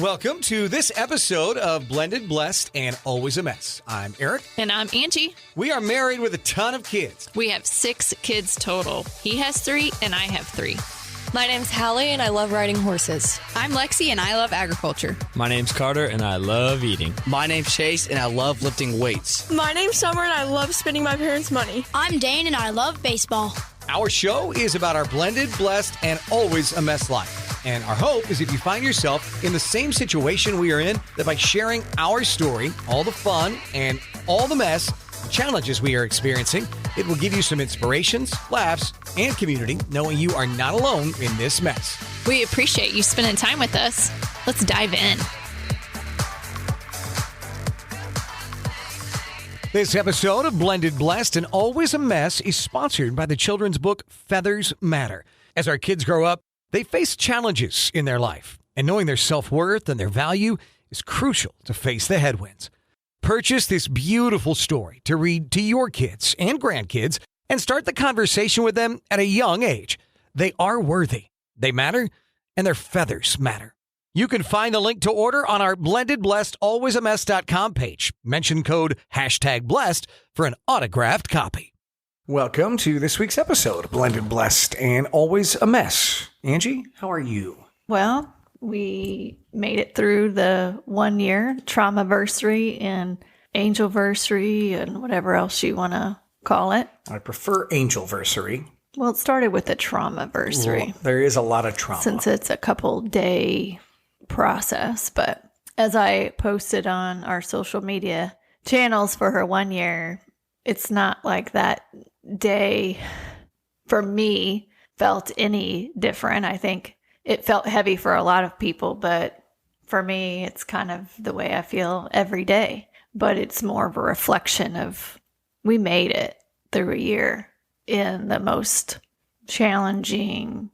Welcome to this episode of Blended, Blessed, and Always a Mess. I'm Aric. And I'm Angie. We are married with a ton of kids. We have 6 kids total. He has 3 and I have 3. My name's Hallie and I love riding horses. I'm Lexi and I love agriculture. My name's Carter and I love eating. My name's Chase and I love lifting weights. My name's Summer and I love spending my parents' money. I'm Dane and I love baseball. Our show is about our blended, blessed, and always a mess life. And our hope is if you find yourself in the same situation we are in, that by sharing our story, all the fun and all the mess, the challenges we are experiencing, it will give you some inspirations, laughs, and community, knowing you are not alone in this mess. We appreciate you spending time with us. Let's dive in. This episode of Blended, Blessed, and Always a Mess is sponsored by the children's book Feathers Matter. As our kids grow up, they face challenges in their life, and knowing their self-worth and their value is crucial to face the headwinds. Purchase this beautiful story to read to your kids and grandkids and start the conversation with them at a young age. They are worthy, they matter, and their feathers matter. You can find the link to order on our Blended, Blessed, alwaysamess.com page. Mention code #blessed for an autographed copy. Welcome to this week's episode of Blended, Blessed, and Always a Mess. Angie, how are you? Well, we made it through the 1 year Traumaversary and Angelversary and whatever else you want to call it. I prefer Angelversary. Well, it started with the Traumaversary. Well, there is a lot of trauma. Since it's a couple day process. But as I posted on our social media channels for her 1 year, it's not like that day for me felt any different. I think it felt heavy for a lot of people, but for me, it's kind of the way I feel every day. But it's more of a reflection of we made it through a year in the most challenging,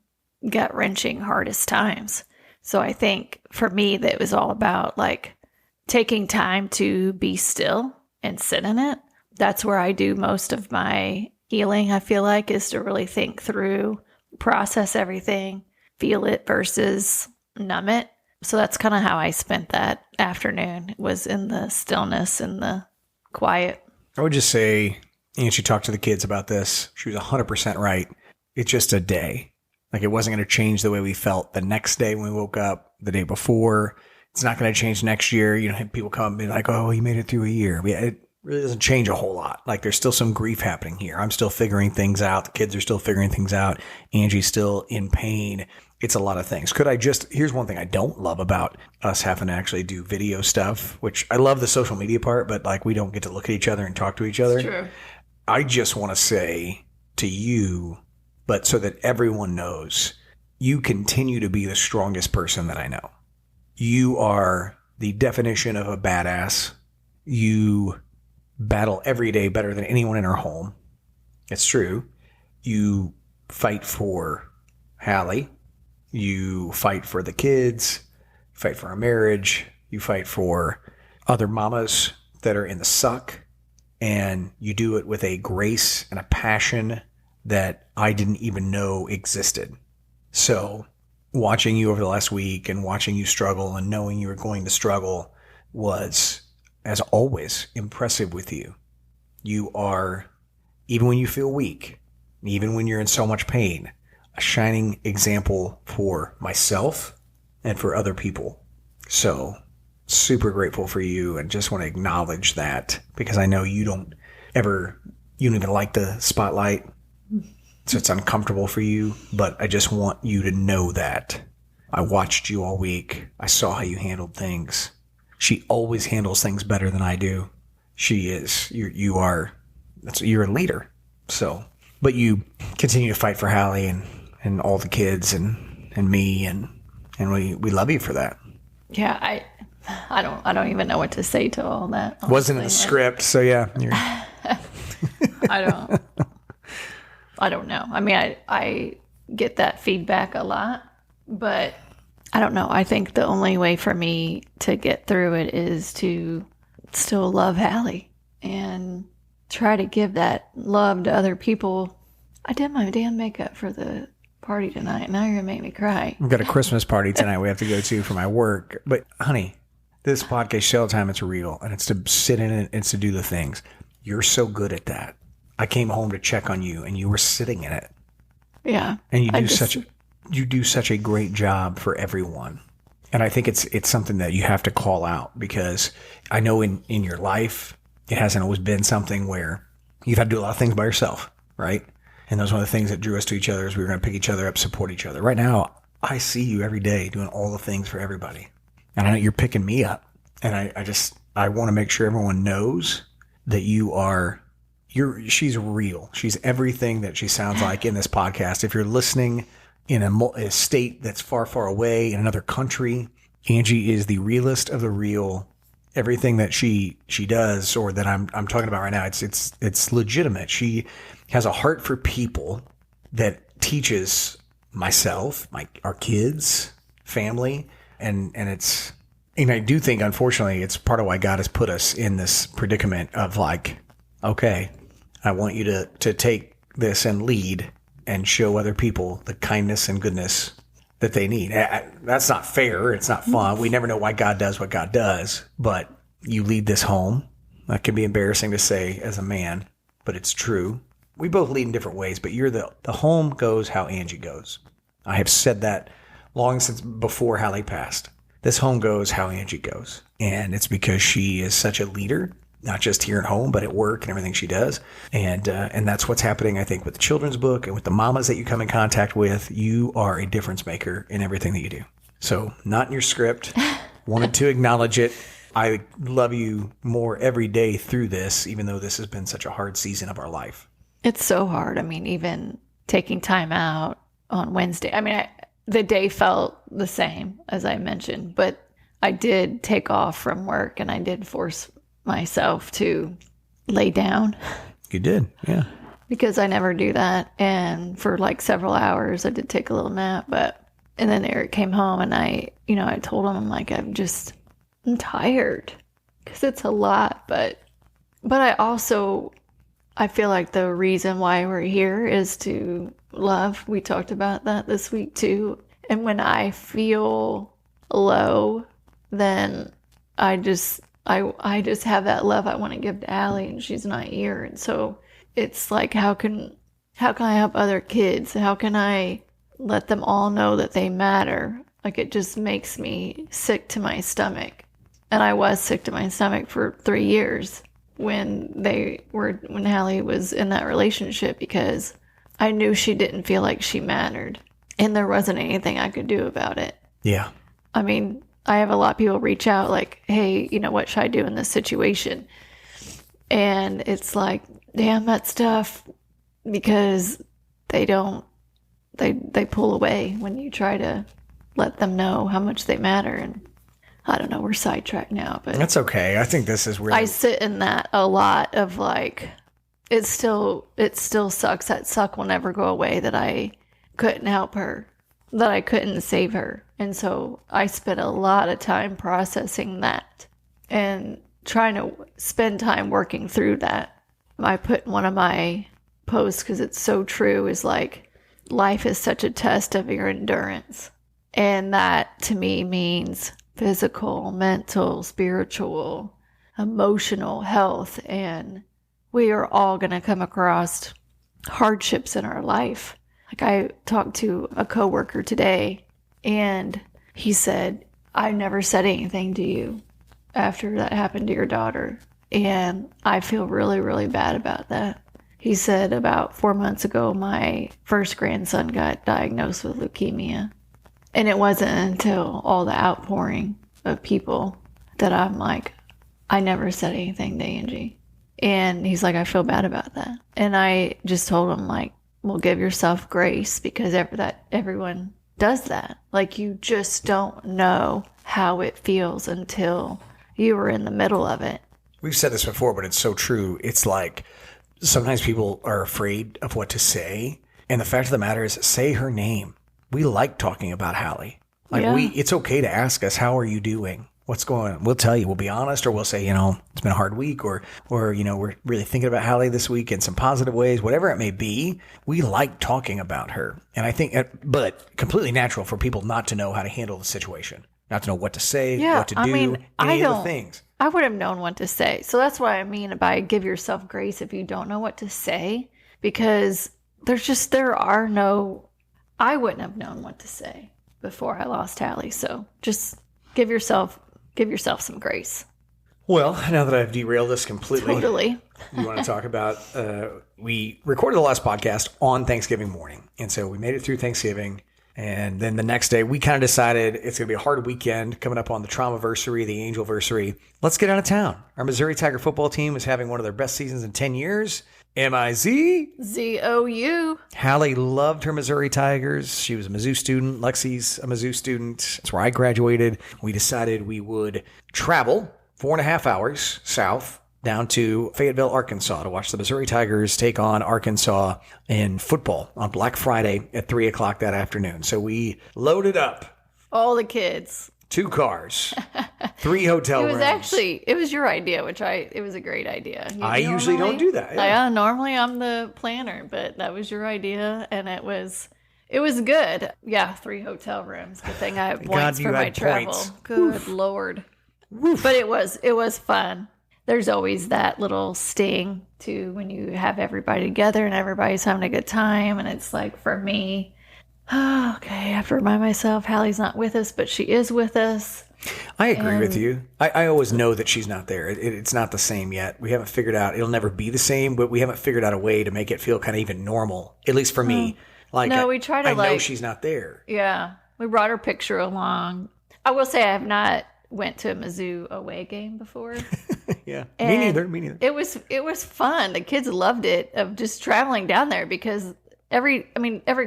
gut-wrenching, hardest times. So I think for me, that was all about like taking time to be still and sit in it. That's where I do most of my healing, I feel like, is to really think through, process everything, feel it versus numb it. So that's kind of how I spent that afternoon, was in the stillness and the quiet. I would just say, and she talked to the kids about this, she was 100% right. It's just a day. Like, it wasn't going to change the way we felt the next day when we woke up, the day before. It's not going to change next year. You know, people come and be like, oh, you made it through a year. It really doesn't change a whole lot. Like, there's still some grief happening here. I'm still figuring things out. The kids are still figuring things out. Angie's still in pain. It's a lot of things. Here's one thing I don't love about us having to actually do video stuff, which I love the social media part, but like, we don't get to look at each other and talk to each other. It's true. I just want to say to you, but so that everyone knows, you continue to be the strongest person that I know. You are the definition of a badass. You battle every day better than anyone in our home. It's true. You fight for Hallie. You fight for the kids. You fight for our marriage. You fight for other mamas that are in the suck. And you do it with a grace and a passion that I didn't even know existed. So watching you over the last week and watching you struggle and knowing you were going to struggle was, as always, impressive with you. You are, even when you feel weak, even when you're in so much pain, a shining example for myself and for other people. So super grateful for you, and just want to acknowledge that, because I know you don't even like the spotlight. So it's uncomfortable for you, but I just want you to know that. I watched you all week. I saw how you handled things. She always handles things better than I do. She is. You're a leader. So, but you continue to fight for Hallie and all the kids and me, and we love you for that. Yeah, I don't even know what to say to all that. Honestly. Wasn't in the script, so yeah. I don't know. I mean, I get that feedback a lot, but I don't know. I think the only way for me to get through it is to still love Hallie and try to give that love to other people. I did my damn makeup for the party tonight. Now you're going to make me cry. We've got a Christmas party tonight we have to go to for my work. But, honey, this podcast show time, it's real. And it's to sit in it. It's to do the things. You're so good at that. I came home to check on you, and you were sitting in it. Yeah. And you do such a great job for everyone. And I think it's something that you have to call out, because I know in your life, it hasn't always been something where you've had to do a lot of things by yourself, right? And that was one of the things that drew us to each other, is we were going to pick each other up, support each other. Right now, I see you every day doing all the things for everybody. And I know you're picking me up. And I want to make sure everyone knows that she's real. She's everything that she sounds like in this podcast. If you're listening in a state that's far, far away in another country, Angie is the realest of the real. Everything that she does, or that I'm talking about right now, it's legitimate. She has a heart for people that teaches myself, our kids, family, and I do think, unfortunately, it's part of why God has put us in this predicament of like, okay, I want you to take this and lead and show other people the kindness and goodness that they need. That's not fair. It's not fun. We never know why God does what God does, but you lead this home. That can be embarrassing to say as a man, but it's true. We both lead in different ways, but you're the home goes how Angie goes. I have said that long since before Hallie passed. This home goes how Angie goes. And it's because she is such a leader, not just here at home, but at work and everything she does. And that's what's happening, I think, with the children's book and with the mamas that you come in contact with. You are a difference maker in everything that you do. So not in your script. Wanted to acknowledge it. I love you more every day through this, even though this has been such a hard season of our life. It's so hard. I mean, even taking time out on Wednesday. I mean, the day felt the same, as I mentioned, but I did take off from work, and I did force myself to lay down. You did, yeah. Because I never do that. And for like several hours, I did take a little nap. And then Aric came home, and I told him, I'm like, I'm tired, because it's a lot. But I feel like the reason why we're here is to love. We talked about that this week too. And when I feel low, then I just have that love I want to give to Allie, and she's not here. And so it's like, how can I help other kids? How can I let them all know that they matter? Like, it just makes me sick to my stomach. And I was sick to my stomach for 3 years when Hallie was in that relationship, because I knew she didn't feel like she mattered, and there wasn't anything I could do about it. Yeah. I mean, I have a lot of people reach out like, hey, what should I do in this situation? And it's like, damn, that's tough, because they pull away when you try to let them know how much they matter. And I don't know, we're sidetracked now, but that's okay. I think this is really, I sit in that a lot of like, it still sucks. That suck will never go away, that I couldn't help her, that I couldn't save her. And so I spent a lot of time processing that and trying to spend time working through that. I put in one of my posts, because it's so true, is like, life is such a test of your endurance. And that to me means physical, mental, spiritual, emotional health. And we are all going to come across hardships in our life. Like, I talked to a coworker today, and he said, I never said anything to you after that happened to your daughter. And I feel really, really bad about that. He said about 4 months ago, my first grandson got diagnosed with leukemia. And it wasn't until all the outpouring of people that I'm like, I never said anything to Angie. And he's like, I feel bad about that. And I just told him, like, well, give yourself grace, because everyone does that. Like, you just don't know how it feels until you were in the middle of it. We've said this before, but it's so true. It's like, sometimes people are afraid of what to say. And the fact of the matter is, say her name. We like talking about Hallie. Like, it's okay to ask us, how are you doing? What's going on? We'll tell you. We'll be honest, or we'll say, it's been a hard week, or we're really thinking about Hallie this week in some positive ways, whatever it may be. We like talking about her. And I think, but completely natural for people not to know how to handle the situation, not to know what to say, what to do, any of the things. I would have known what to say. So that's what I mean by give yourself grace if you don't know what to say, because I wouldn't have known what to say before I lost Hallie. So just give yourself some grace. Well, now that I've derailed this completely, totally. You want to talk about, we recorded the last podcast on Thanksgiving morning. And so we made it through Thanksgiving. And then the next day, we kind of decided it's going to be a hard weekend coming up on the Traumaversary, the Angelversary. Let's get out of town. Our Missouri Tiger football team is having one of their best seasons in 10 years. MIZZOU. Hallie loved her Missouri Tigers. She was a Mizzou student. Lexi's a Mizzou student. That's where I graduated. We decided we would travel 4.5 hours south down to Fayetteville, Arkansas to watch the Missouri Tigers take on Arkansas in football on Black Friday at 3 o'clock that afternoon. So we loaded up. All the kids. 2 cars, 3 hotel rooms. It was your idea, it was a great idea. I usually don't do that. Yeah, normally I'm the planner, but that was your idea, and it was good. Yeah, 3 hotel rooms. Good thing I have points for my travel. Good Lord. Woof. But it was fun. There's always that little sting too when you have everybody together and everybody's having a good time, and it's like for me, okay, I have to remind myself Hallie's not with us, but she is with us. I agree with you. I always know that she's not there. It's not the same yet. We haven't figured out, it'll never be the same, but we haven't figured out a way to make it feel kind of even normal, at least for me. We try to I know she's not there. Yeah. We brought her picture along. I will say I have not went to a Mizzou away game before. Yeah. Me neither. It was fun. The kids loved it, of just traveling down there, because every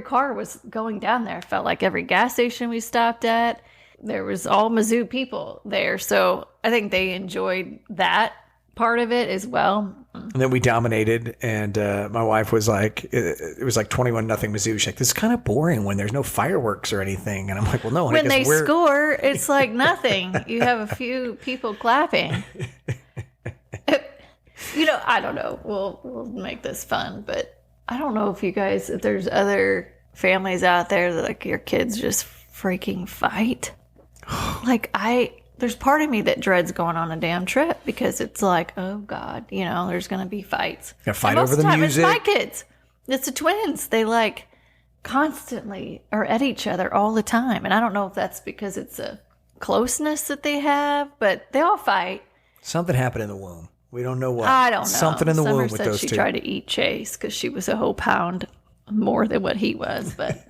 car was going down there. It felt like every gas station we stopped at, there was all Mizzou people there. So I think they enjoyed that part of it as well. And then we dominated, and my wife was like, it was like 21-0 Mizzou. She's like, this is kind of boring when there's no fireworks or anything. And I'm like, well, no. When they score, it's like nothing. You have a few people clapping. I don't know. We'll make this fun, but I don't know if there's other families out there that like your kids just freaking fight. There's part of me that dreads going on a damn trip, because it's like, oh God, there's going to be fights. A fight over the music. It's my kids. It's the twins. They constantly are at each other all the time. And I don't know if that's because it's a closeness that they have, but they all fight. Something happened in the womb. We don't know what. I don't know. Something in the womb with those two. She tried to eat Chase because she was a whole pound more than what he was. But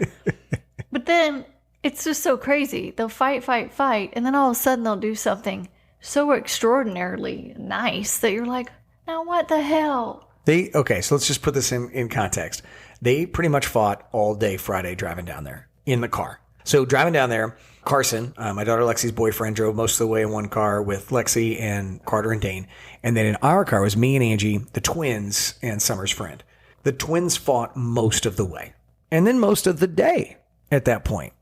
then it's just so crazy. They'll fight. And then all of a sudden they'll do something so extraordinarily nice that you're like, now what the hell? Okay, so let's just put this in context. They pretty much fought all day Friday driving down there in the car. So driving down there, Carson, my daughter Lexi's boyfriend, drove most of the way in one car with Lexi and Carter and Dane. And then in our car was me and Angie, the twins, and Summer's friend. The twins fought most of the way. And then most of the day at that point.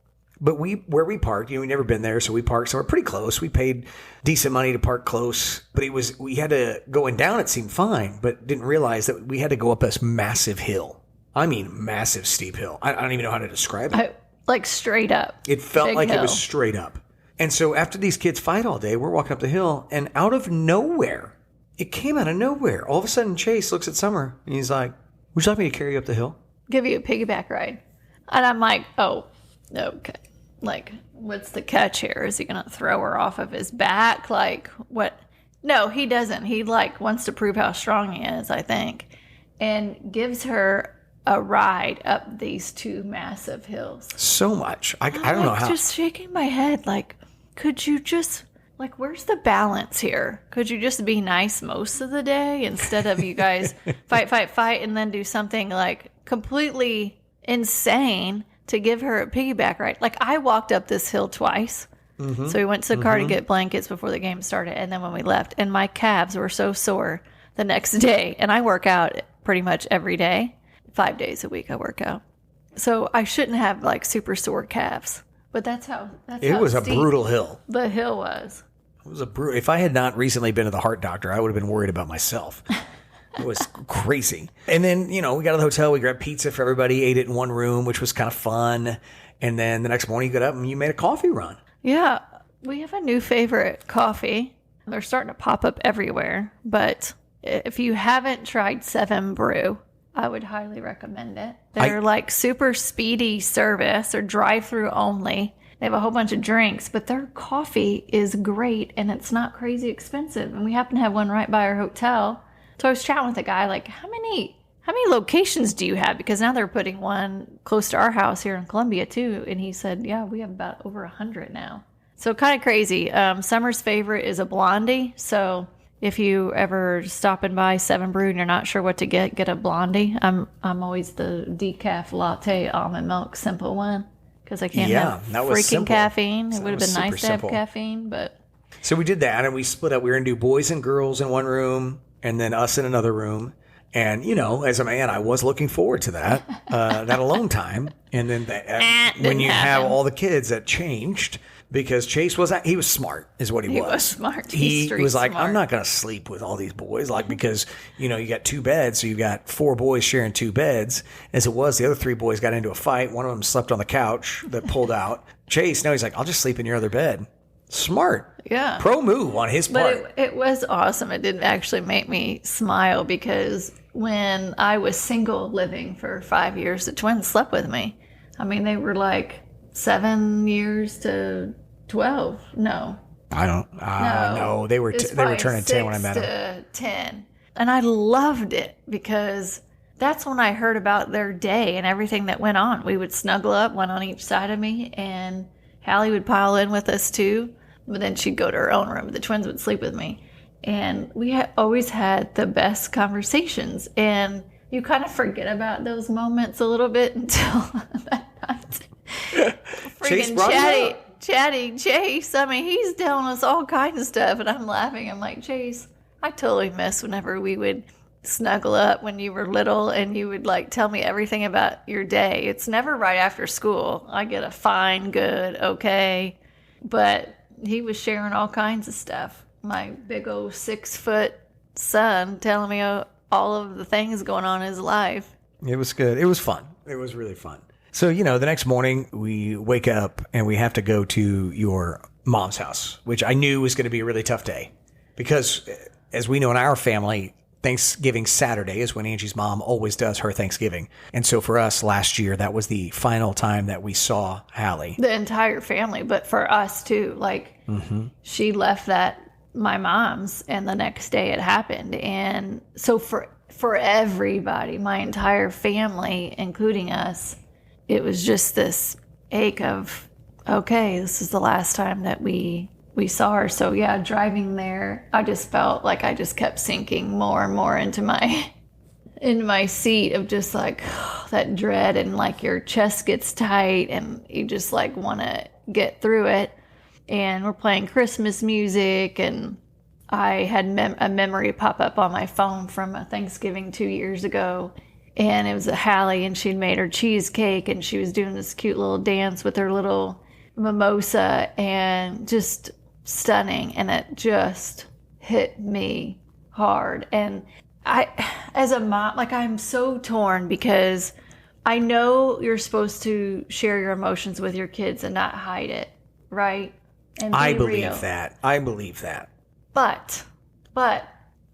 But where we parked, we'd never been there, so we parked somewhere pretty close. We paid decent money to park close. But we had to, going down, it seemed fine, but didn't realize that we had to go up this massive hill. I mean, massive steep hill. I don't even know how to describe it. Like straight up. It felt like it was straight up. And so after these kids fight all day, we're walking up the hill, and out of nowhere, it came out of nowhere. All of a sudden, Chase looks at Summer, and he's like, would you like me to carry you up the hill? Give you a piggyback ride. And I'm like, oh, okay. Like, what's the catch here? Is he going to throw her off of his back? Like, what? No, he doesn't. He, wants to prove how strong he is, I think, and gives her a ride up these 2 massive hills. So much. I don't know how. Just shaking my head, could you just, where's the balance here? Could you just be nice most of the day instead of you guys fight, and then do something, completely insane to give her a piggyback ride? I walked up this hill twice. Mm-hmm. So we went to the car to get blankets before the game started, and then when we left, and my calves were so sore the next day, and I work out pretty much every day. 5 days a week I work out. So I shouldn't have super sore calves. But that's how it was a brutal hill. The hill was. It was a brutal. If I had not recently been to the heart doctor, I would have been worried about myself. It was crazy. And then, we got to the hotel. We grabbed pizza for everybody, ate it in one room, which was kind of fun. And then the next morning you got up and you made a coffee run. Yeah, we have a new favorite coffee. They're starting to pop up everywhere. But if you haven't tried 7 Brew, I would highly recommend it. They're like super speedy service or drive-through only. They have a whole bunch of drinks, but their coffee is great and it's not crazy expensive. And we happen to have one right by our hotel. So I was chatting with a guy like, how many locations do you have? Because now they're putting one close to our house here in Columbia too. And he said, yeah, we have about over 100 now. So kind of crazy. Summer's favorite is a blondie. So if you ever stopping by 7 Brew and you're not sure what to get a blondie. I'm always the decaf latte almond milk simple one. Because I can't have freaking caffeine. It would have been nice to have caffeine, but... So we did that, and we split up. We were going to do boys and girls in one room, and then us in another room. And, as a man, I was looking forward to that, that alone time. And then when you have all the kids, that changed. Because Chase he was smart, is what he was. He was smart. He was like, I'm not going to sleep with all these boys. Because, you got 2 beds, so you got 4 boys sharing 2 beds. As it was, the other 3 boys got into a fight. One of them slept on the couch that pulled out. Chase, now he's like, I'll just sleep in your other bed. Smart. Yeah. Pro move on his part. But it was awesome. It did actually make me smile because when I was single living for 5 years, the twins slept with me. I mean, they were like 7 years to 12. No. I don't. No, they were turning 10 when I met them. 10. And I loved it because that's when I heard about their day and everything that went on. We would snuggle up, one on each side of me, and Hallie would pile in with us too. But then she'd go to her own room. The twins would sleep with me. And we always had the best conversations. And you kind of forget about those moments a little bit until that night. Freaking chatty Chase. I mean, he's telling us all kinds of stuff, and I'm laughing. I'm like, Chase, I totally miss whenever we would snuggle up when you were little and you would like tell me everything about your day. It's never right after school. I get a fine, good, okay. But he was sharing all kinds of stuff. My big old 6-foot son telling me all of the things going on in his life. It was good. It was fun. It was really fun. So, the next morning we wake up and we have to go to your mom's house, which I knew was going to be a really tough day because as we know in our family, Thanksgiving Saturday is when Angie's mom always does her Thanksgiving. And so for us last year, that was the final time that we saw Hallie. The entire family, but for us too. She left my mom's and the next day it happened. And so for everybody, my entire family, including us, it was just this ache of, okay, this is the last time that we saw her. So yeah, driving there, I just felt like I just kept sinking more and more into my seat of just like that dread, and like your chest gets tight and you just like want to get through it. And we're playing Christmas music, and I had a memory pop up on my phone from a Thanksgiving 2 years ago. And it was a Hallie, and she'd made her cheesecake, and she was doing this cute little dance with her little mimosa, and just stunning. And it just hit me hard. And I, as a mom, I'm so torn because I know you're supposed to share your emotions with your kids and not hide it, right? And I believe that. But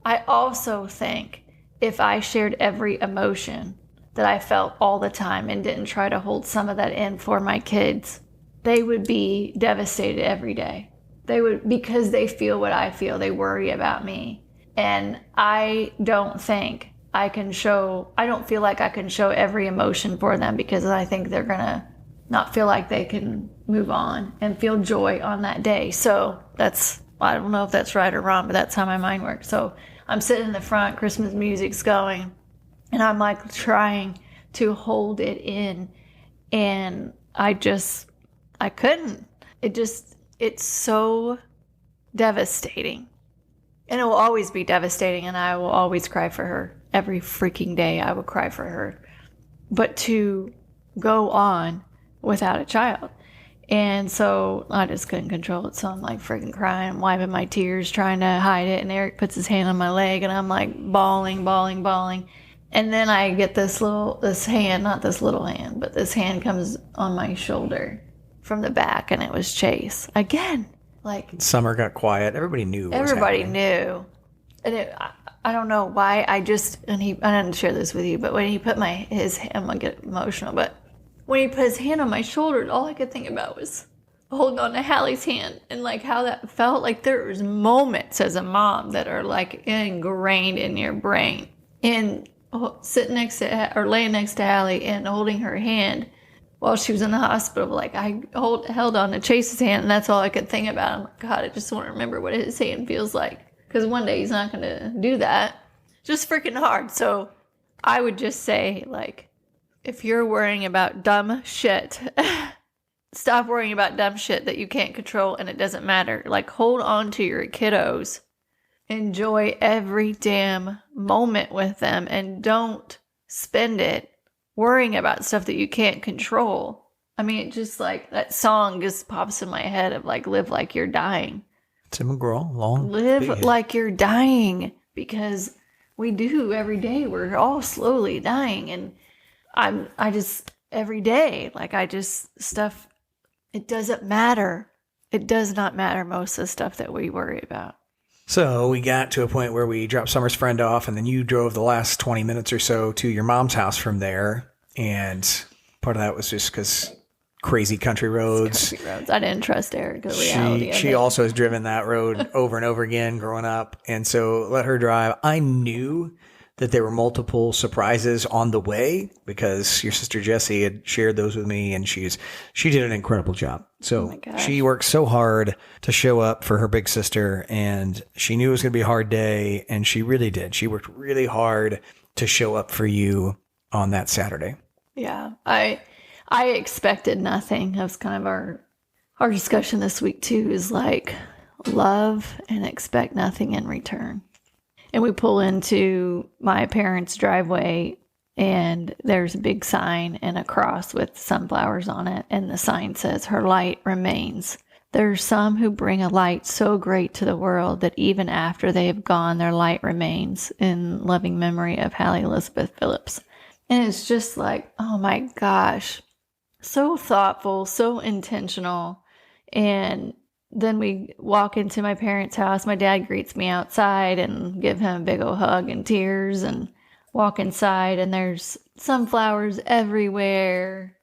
I also think if I shared every emotion that I felt all the time and didn't try to hold some of that in for my kids, they would be devastated every day. They would, because they feel what I feel. They worry about me. And I don't think I don't feel like I can show every emotion for them, because I think they're going to not feel like they can move on and feel joy on that day. So I don't know if that's right or wrong, but that's how my mind works. So I'm sitting in the front, Christmas music's going, and I'm like trying to hold it in. And I couldn't. It's so devastating. And it will always be devastating, and I will always cry for her. Every freaking day I will cry for her. But to go on without a child. And so I just couldn't control it. So I'm like freaking crying, wiping my tears, trying to hide it. And Aric puts his hand on my leg and I'm like bawling. And then I get this hand, not this little hand, but this hand comes on my shoulder from the back, and it was Chase. Again, like... Summer got quiet. Everybody knew what was Everybody happening. knew. And I don't know why, I didn't share this with you, but when he put I'm going to get emotional, but when he put his hand on my shoulder, all I could think about was holding on to Hallie's hand and like how that felt. Like there was moments as a mom that are like ingrained in your brain. And sitting next to or laying next to Hallie and holding her hand while she was in the hospital, like I held on to Chase's hand, and that's all I could think about. I'm like, God, I just want to remember what his hand feels like, because one day he's not going to do that. Just freaking hard. So I would just say, like, if you're worrying about dumb shit, stop worrying about dumb shit that you can't control and it doesn't matter. Like, hold on to your kiddos. Enjoy every damn moment with them, and don't spend it worrying about stuff that you can't control. I mean, it just like that song just pops in my head of like, live like you're dying. Tim McGraw, Live like you're dying, because we do every day. We're all slowly dying. And I just, every day, like stuff, it doesn't matter. It does not matter, most of the stuff that we worry about. So we got to a point where we dropped Summer's friend off, and then you drove the last 20 minutes or so to your mom's house from there. And part of that was just because crazy country roads. I didn't trust Aric. The reality She also has driven that road over and over again growing up. And so let her drive. I knew that there were multiple surprises on the way because your sister Jessie had shared those with me, and she did an incredible job. So she worked so hard to show up for her big sister, and she knew it was going to be a hard day, and she really did. She worked really hard to show up for you on that Saturday. Yeah, I expected nothing. That was kind of our discussion this week too, is like love and expect nothing in return. And we pull into my parents' driveway, and there's a big sign and a cross with sunflowers on it. And the sign says, "Her light remains. There are some who bring a light so great to the world that even after they have gone, their light remains, in loving memory of Hallie Elizabeth Phillips." And it's just like, oh my gosh, so thoughtful, so intentional. And then we walk into my parents' house. My dad greets me outside and give him a big old hug and tears, and walk inside, and there's sunflowers everywhere.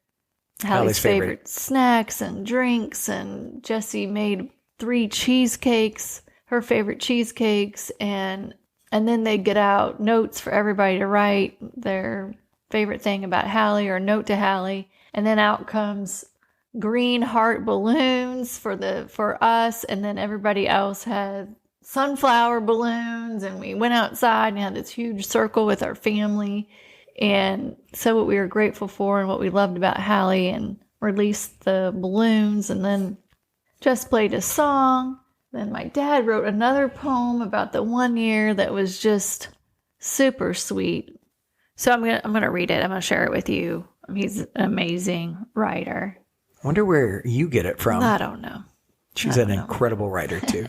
Hallie's favorite snacks and drinks, and Jessie made 3 cheesecakes, her favorite cheesecakes, and then they get out notes for everybody to write their favorite thing about Hallie, or a note to Hallie, and then out comes green heart balloons for us, and then everybody else had sunflower balloons, and we went outside and had this huge circle with our family and said what we were grateful for and what we loved about Hallie, and released the balloons, and then just played a song. Then my dad wrote another poem about the 1 year that was just super sweet. So I'm gonna read it. I'm gonna share it with you. He's an amazing writer. I wonder where you get it from. I don't know. She's an incredible writer, too.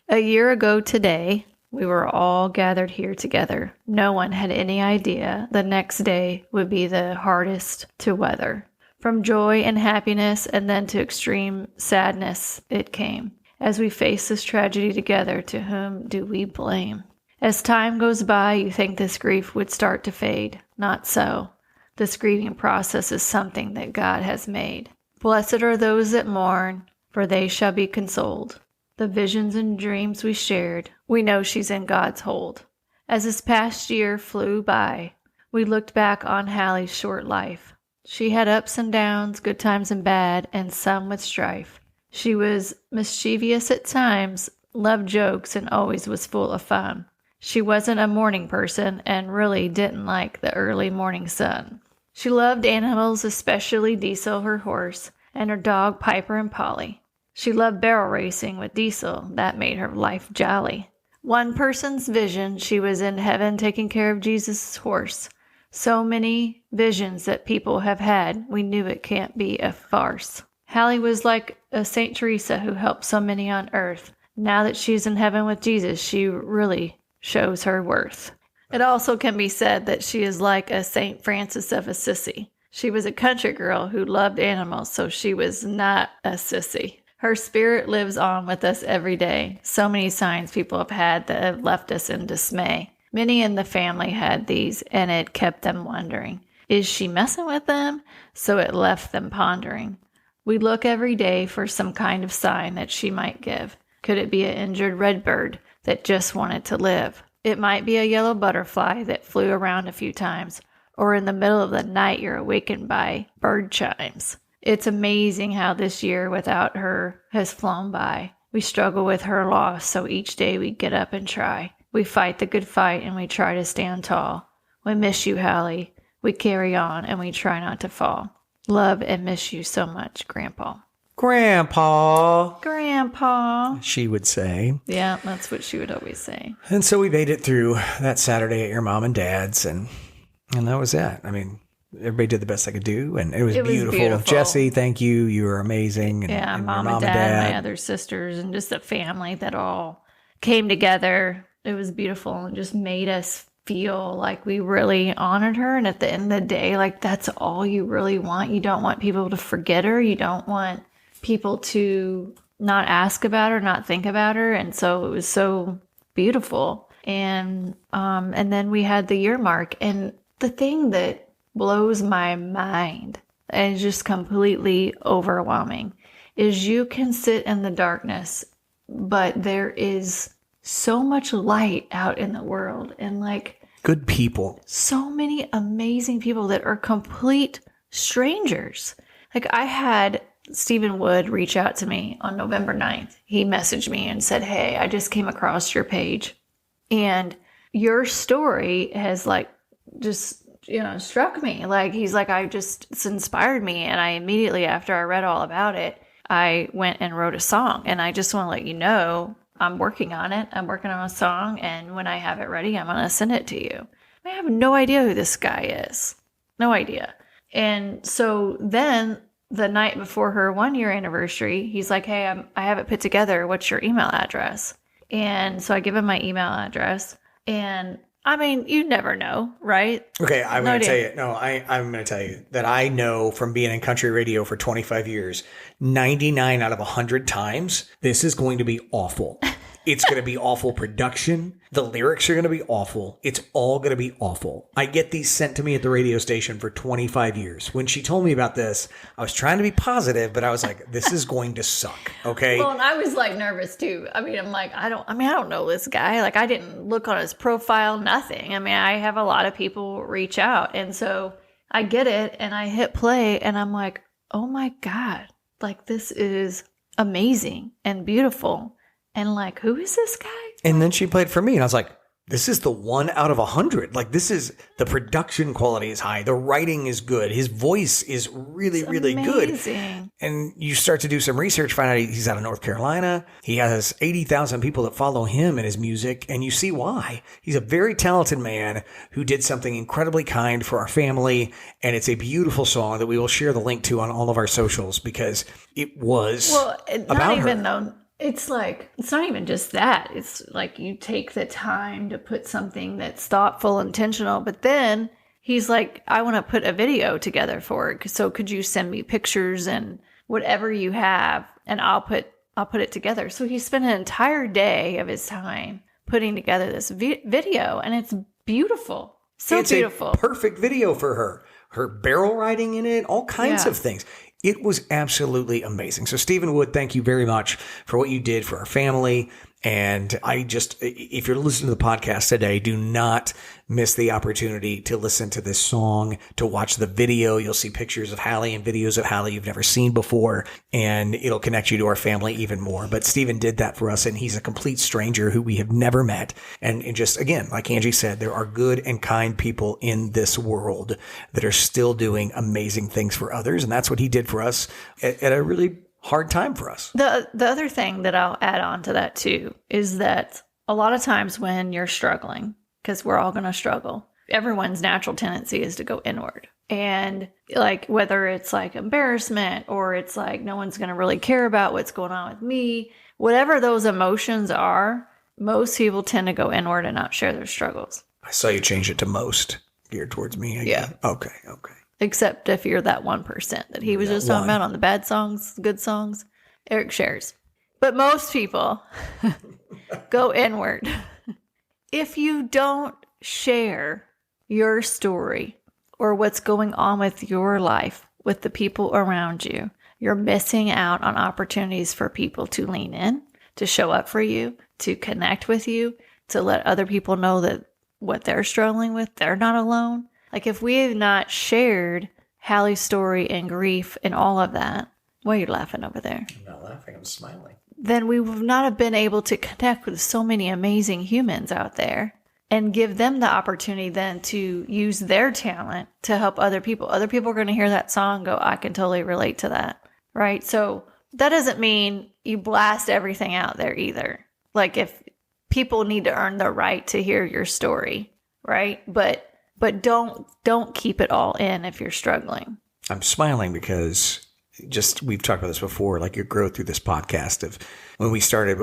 A year ago today, we were all gathered here together. No one had any idea the next day would be the hardest to weather. From joy and happiness, and then to extreme sadness, it came. As we face this tragedy together, to whom do we blame? As time goes by, you think this grief would start to fade. Not so. This grieving process is something that God has made. Blessed are those that mourn, for they shall be consoled. The visions and dreams we shared, we know she's in God's hold. As this past year flew by, we looked back on Hallie's short life. She had ups and downs, good times and bad, and some with strife. She was mischievous at times, loved jokes, and always was full of fun. She wasn't a morning person and really didn't like the early morning sun. She loved animals, especially Diesel, her horse, and her dog Piper and Polly. She loved barrel racing with Diesel. That made her life jolly. One person's vision, she was in heaven taking care of Jesus' horse. So many visions that people have had, we knew it can't be a farce. Hallie was like a Saint Teresa who helped so many on earth. Now that she's in heaven with Jesus, she really shows her worth. It also can be said that she is like a Saint Francis of Assisi. She was a country girl who loved animals, so she was not a sissy. Her spirit lives on with us every day. So many signs people have had that have left us in dismay. Many in the family had these, and it kept them wondering, is she messing with them? So it left them pondering. We look every day for some kind of sign that she might give. Could it be an injured redbird that just wanted to live? It might be a yellow butterfly that flew around a few times, or in the middle of the night you're awakened by bird chimes. It's amazing how this year without her has flown by. We struggle with her loss, so each day we get up and try. We fight the good fight and we try to stand tall. We miss you, Hallie. We carry on and we try not to fall. Love and miss you so much, Grandpa. Grandpa, she would say. Yeah, that's what she would always say. And so we made it through that Saturday at your mom and dad's, and that was it. I mean, everybody did the best they could do, and it was beautiful. Jesse, thank you. You were amazing. And mom and dad, my other sisters, and just the family that all came together. It was beautiful and just made us feel like we really honored her. And at the end of the day, like, that's all you really want. You don't want people to forget her. You don't want people to not ask about her, not think about her. And so it was so beautiful. And then we had the year mark. And the thing that blows my mind and is just completely overwhelming is you can sit in the darkness, but there is so much light out in the world, and like good people, so many amazing people that are complete strangers. Like, I had Stephen Wood reach out to me on November 9th. He messaged me and said, hey, I just came across your page and your story has like just, struck me. Like, he's like, it's inspired me. And I immediately, after I read all about it, I went and wrote a song. And I just want to let you know, I'm working on it. I'm working on a song. And when I have it ready, I'm going to send it to you. I have no idea who this guy is. No idea. And so then the night before her 1-year anniversary, he's like, hey, I have it put together. What's your email address? And so I give him my email address. And I mean, you never know, right? Okay, I'm going to tell you. No, I'm going to tell you that I know from being in country radio for 25 years, 99 out of 100 times, this is going to be awful. It's going to be awful production. The lyrics are going to be awful. It's all going to be awful. I get these sent to me at the radio station for 25 years. When she told me about this, I was trying to be positive, but I was like, this is going to suck. Okay. Well, and I was like nervous too. I mean, I'm like, I don't know this guy. Like, I didn't look on his profile, nothing. I mean, I have a lot of people reach out. And so I get it and I hit play and I'm like, oh my God, like, this is amazing and beautiful. And like, who is this guy? And then she played for me. And I was like, this is the 1 out of 100. Like, this is, the production quality is high. The writing is good. His voice is really, really good. And you start to do some research, find out he's out of North Carolina. He has 80,000 people that follow him and his music. And you see why. He's a very talented man who did something incredibly kind for our family. And it's a beautiful song that we will share the link to on all of our socials because it was about her. It's like, it's not even just that. It's like you take the time to put something that's thoughtful, intentional, but then he's like, I want to put a video together for it. So could you send me pictures and whatever you have, and I'll put it together. So he spent an entire day of his time putting together this video, and it's beautiful. It's beautiful. A perfect video for her. Her barrel riding in it, all kinds of things. It was absolutely amazing. So Stephen Wood, thank you very much for what you did for our family. And if you're listening to the podcast today, do not miss the opportunity to listen to this song, to watch the video. You'll see pictures of Hallie and videos of Hallie you've never seen before, and it'll connect you to our family even more. But Stephen did that for us, and he's a complete stranger wwho we have never met. And just, again, like Angie said, there are good and kind people in this world that are still doing amazing things for others. And that's what he did for us at a really hard time for us. The other thing that I'll add on to that too is that a lot of times when you're struggling, because we're all going to struggle, everyone's natural tendency is to go inward. And like, whether it's like embarrassment or it's like no one's going to really care about what's going on with me, whatever those emotions are, most people tend to go inward and not share their struggles. I saw you change it to most geared towards me again. Yeah. Okay. Except if you're that 1% that he was just talking about on the bad songs, good songs, Aric shares. But most people go inward. If you don't share your story or what's going on with your life with the people around you, you're missing out on opportunities for people to lean in, to show up for you, to connect with you, to let other people know that what they're struggling with, they're not alone. Like, if we have not shared Hallie's story and grief and all of that, why are you laughing over there? I'm not laughing, I'm smiling. Then we would not have been able to connect with so many amazing humans out there and give them the opportunity then to use their talent to help other people. Other people are going to hear that song and go, I can totally relate to that, right? So that doesn't mean you blast everything out there either. Like, if people need to earn the right to hear your story, right? But don't keep it all in if you're struggling. I'm smiling because we've talked about this before, like your growth through this podcast of when we started,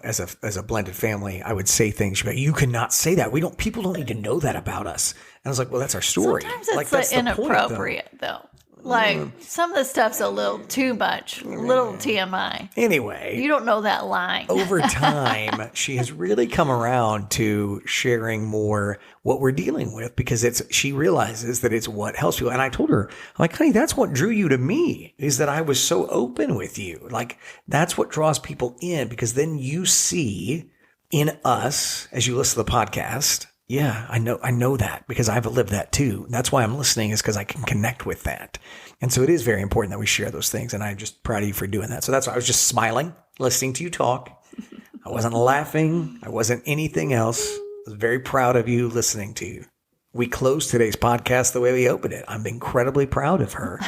as a blended family, I would say things about, you cannot say that. People don't need to know that about us. And I was like, well, that's our story. Sometimes it's that's inappropriate though. Like, some of the stuff's a little too much, little TMI. Anyway. You don't know that line. Over time, she has really come around to sharing more what we're dealing with, because she realizes that it's what helps people. And I told her, I'm like, honey, that's what drew you to me, is that I was so open with you. Like, that's what draws people in, because then you see in us, as you listen to the podcast, yeah, I know that because I've lived that too. That's why I'm listening, is because I can connect with that. And so it is very important that we share those things. And I'm just proud of you for doing that. So that's why I was just smiling, listening to you talk. I wasn't laughing. I wasn't anything else. I was very proud of you, listening to you. We closed today's podcast the way we opened it. I'm incredibly proud of her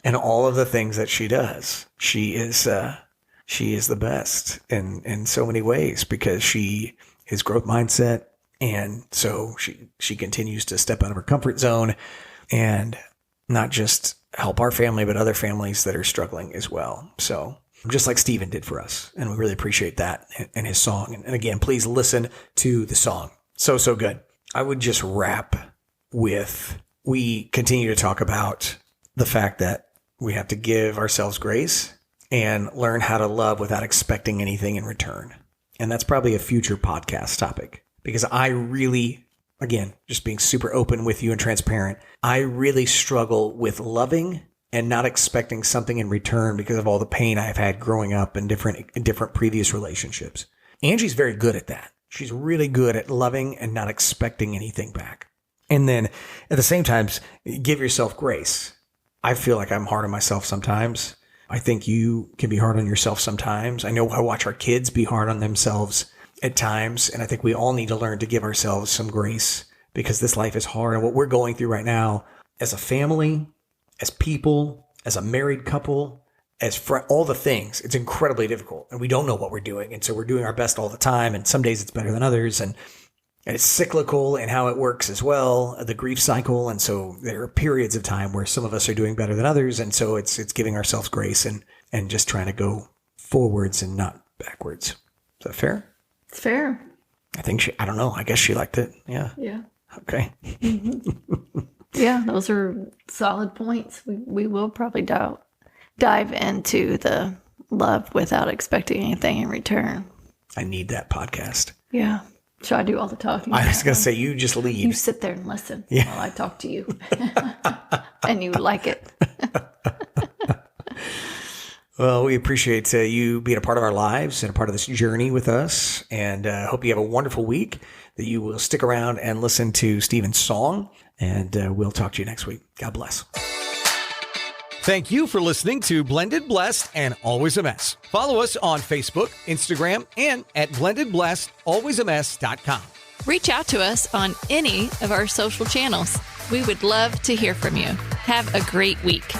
and all of the things that she does. She is the best in so many ways, because she is growth mindset. And so she continues to step out of her comfort zone and not just help our family, but other families that are struggling as well. So just like Stephen did for us. And we really appreciate that and his song. And again, please listen to the song. So good. I would just wrap with, we continue to talk about the fact that we have to give ourselves grace and learn how to love without expecting anything in return. And that's probably a future podcast topic. Because I really, again, just being super open with you and transparent, I really struggle with loving and not expecting something in return because of all the pain I've had growing up in different previous relationships. Angie's very good at that. She's really good at loving and not expecting anything back. And then at the same time, give yourself grace. I feel like I'm hard on myself sometimes. I think you can be hard on yourself sometimes. I know I watch our kids be hard on themselves at times. And I think we all need to learn to give ourselves some grace, because this life is hard. And what we're going through right now as a family, as people, as a married couple, all the things, it's incredibly difficult. And we don't know what we're doing. And so we're doing our best all the time. And some days it's better than others. And it's cyclical in how it works as well, the grief cycle. And so there are periods of time where some of us are doing better than others. And so it's giving ourselves grace and just trying to go forwards and not backwards. Is that fair? It's fair. I think I don't know. I guess she liked it. Yeah. Yeah. Okay. Mm-hmm. Yeah, those are solid points. We will probably dive into the love without expecting anything in return. I need that podcast. Yeah. Should I do all the talking? I was going to say, you just lead. You sit there and listen while I talk to you. And you like it. Well, we appreciate you being a part of our lives and a part of this journey with us. And hope you have a wonderful week, that you will stick around and listen to Stephen's song. And we'll talk to you next week. God bless. Thank you for listening to Blended Blessed and Always a Mess. Follow us on Facebook, Instagram, and at blendedblessedalwaysamess.com. Reach out to us on any of our social channels. We would love to hear from you. Have a great week.